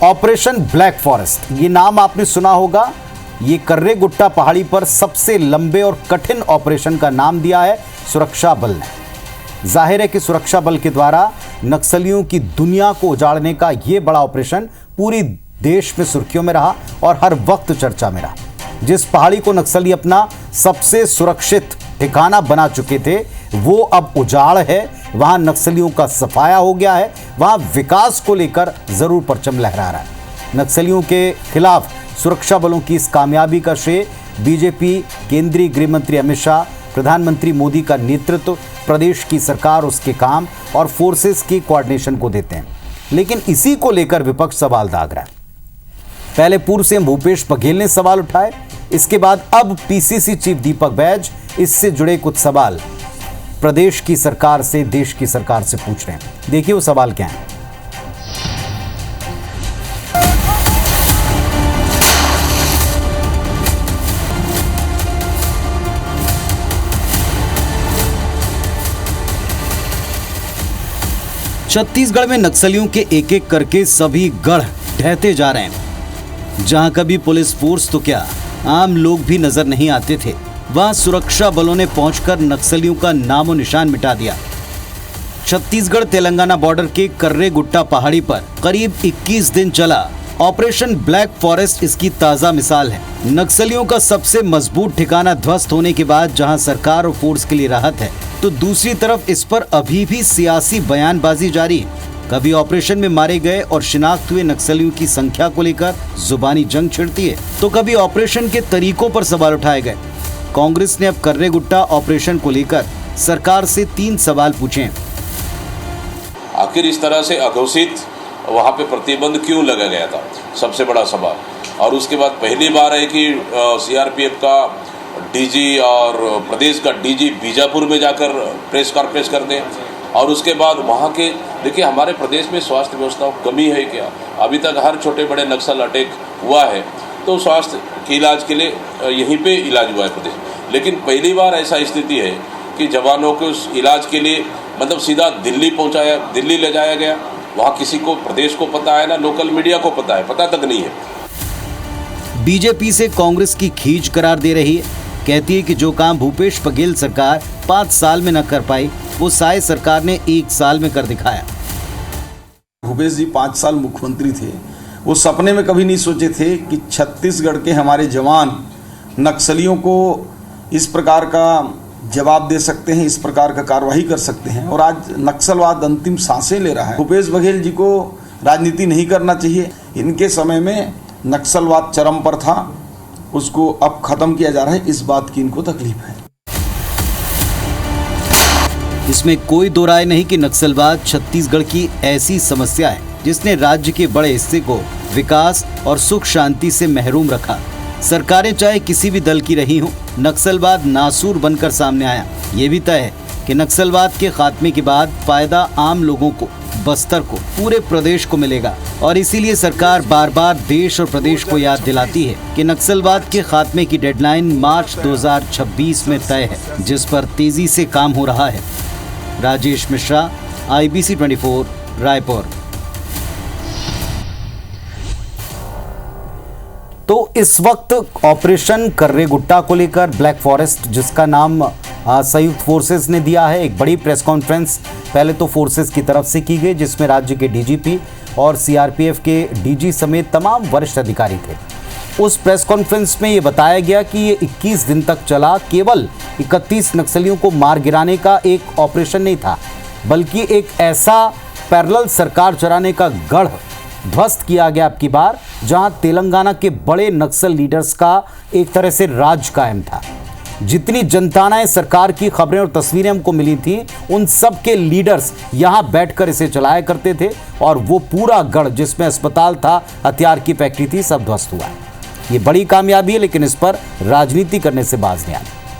Operation black forest, ये नाम आपने सुना होगा। ये कर्रे गुट्टा पहाड़ी पर सबसे लंबे और कठिन ऑपरेशन का नाम दिया है सुरक्षा बल ने। जाहिर है कि सुरक्षा बल के द्वारा नक्सलियों की दुनिया को उजाड़ने का यह बड़ा ऑपरेशन पूरी देश में सुर्खियों में रहा और हर वक्त चर्चा में रहा। जिस पहाड़ी को नक्सली अपना सबसे सुरक्षित ठिकाना बना चुके थे, वो अब उजाड़ है। वहां नक्सलियों का सफाया हो गया है, वहां विकास को लेकर जरूर परचम लहरा रहा है। नक्सलियों के खिलाफ सुरक्षा बलों की इस कामयाबी का श्रेय बीजेपी, केंद्रीय गृह मंत्री अमित शाह, प्रधानमंत्री मोदी का नेतृत्व, प्रदेश की सरकार, उसके काम और फोर्सेस की कोऑर्डिनेशन को देते हैं। लेकिन इसी को लेकर विपक्ष सवाल दाग रहा है। पहले पूर्व सीएम भूपेश बघेल ने सवाल उठाए, इसके बाद अब पीसीसी चीफ दीपक बैज इससे जुड़े कुछ सवाल प्रदेश की सरकार से, देश की सरकार से पूछ रहे हैं। देखिए वो सवाल क्या है। छत्तीसगढ़ में नक्सलियों के एक एक करके सभी गढ़ ढहते जा रहे हैं। जहां कभी पुलिस फोर्स तो क्या, आम लोग भी नजर नहीं आते थे, वहां सुरक्षा बलों ने पहुंचकर नक्सलियों का नामो निशान मिटा दिया। छत्तीसगढ़ तेलंगाना बॉर्डर के कर्रे गुट्टा पहाड़ी पर करीब 21 दिन चला ऑपरेशन ब्लैक फॉरेस्ट इसकी ताजा मिसाल है। नक्सलियों का सबसे मजबूत ठिकाना ध्वस्त होने के बाद जहां सरकार और फोर्स के लिए राहत है, तो दूसरी तरफ इस पर अभी भी सियासी बयानबाजी जारी है। कभी ऑपरेशन में मारे गए और शिनाख्त हुए नक्सलियों की संख्या को लेकर जुबानी जंग छिड़ती है, तो कभी ऑपरेशन के तरीकों पर सवाल उठाए गए। कांग्रेस ने अब कर्रे गुट्टा ऑपरेशन को लेकर सरकार से 3 सवाल पूछे हैं। आखिर इस तरह से अघोषित वहाँ पे प्रतिबंध क्यों लगा गया था, सबसे बड़ा सवाल। और उसके बाद पहली बार है कि सीआरपीएफ का डीजी और प्रदेश का डीजी बीजापुर में जाकर प्रेस कॉन्फ्रेंस करते हैं। और उसके बाद वहाँ के, देखिए हमारे प्रदेश में स्वास्थ्य व्यवस्था कमी है क्या? अभी तक हर छोटे बड़े नक्सल अटैक हुआ है तो स्वास्थ्य के इलाज के लिए यहीं पे इलाज हुआ है प्रदेश। लेकिन पहली बार ऐसा स्थिति है कि जवानों को उस इलाज के लिए मतलब सीधा दिल्ली ले जाया गया। वहाँ किसी को प्रदेश को पता है ना लोकल मीडिया को पता है, पता तक नहीं है। बीजेपी से कांग्रेस की खींच करार दे रही है, कहती है कि जो काम भूपेश बघेल सरकार 5 साल में न कर पाई, वो साय सरकार ने 1 साल में कर दिखाया। भूपेश जी 5 साल मुख्यमंत्री थे, वो सपने में कभी नहीं सोचे थे कि छत्तीसगढ़ के हमारे जवान नक्सलियों को इस प्रकार का जवाब दे सकते हैं, इस प्रकार का कार्रवाई कर सकते हैं। और आज नक्सलवाद अंतिम सांसें ले रहा है। भूपेश बघेल जी को राजनीति नहीं करना चाहिए। इनके समय में नक्सलवाद चरम पर था, उसको अब खत्म किया जा रहा है, इस बात की इनको तकलीफ है। इसमें कोई दो राय नहीं कि नक्सलवाद छत्तीसगढ़ की ऐसी समस्या है जिसने राज्य के बड़े हिस्से को विकास और सुख शांति से महरूम रखा। सरकारें चाहे किसी भी दल की रही हों, नक्सलवाद नासूर बनकर सामने आया। ये भी तय है कि नक्सलवाद के खात्मे के बाद फायदा आम लोगों को, बस्तर को, पूरे प्रदेश को मिलेगा। और इसीलिए सरकार बार बार देश और प्रदेश को याद दिलाती है कि नक्सलवाद के खात्मे की डेडलाइन मार्च 2026 में तय है, जिस पर तेजी से काम हो रहा है। राजेश मिश्रा, IBC 24, रायपुर। तो इस वक्त ऑपरेशन कर्रे गुट्टा को लेकर ब्लैक फॉरेस्ट, जिसका नाम संयुक्त फोर्सेस ने दिया है, एक बड़ी प्रेस कॉन्फ्रेंस पहले तो फोर्सेस की तरफ से की गई, जिसमें राज्य के डीजीपी और सीआरपीएफ के डीजी समेत तमाम वरिष्ठ अधिकारी थे। उस प्रेस कॉन्फ्रेंस में ये बताया गया कि ये 21 दिन तक चला केवल 31 नक्सलियों को मार गिराने का एक ऑपरेशन नहीं था, बल्कि एक ऐसा पैरेलल सरकार चलाने का गढ़ ध्वस्त किया गया अब की बार, जहां तेलंगाना के बड़े नक्सल लीडर्स का एक तरह से राज कायम था। जितनी जनतानाएं सरकार की खबरें और तस्वीरें हमको मिली थी, उन सब के लीडर्स यहां बैठकर इसे चलाया करते थे और वो पूरा गढ़ जिसमें अस्पताल था, हथियार की फैक्ट्री थी, सब ध्वस्त हुआ है। ये बड़ी कामयाबी है, लेकिन इस पर राजनीति करने से बाज नहीं आना।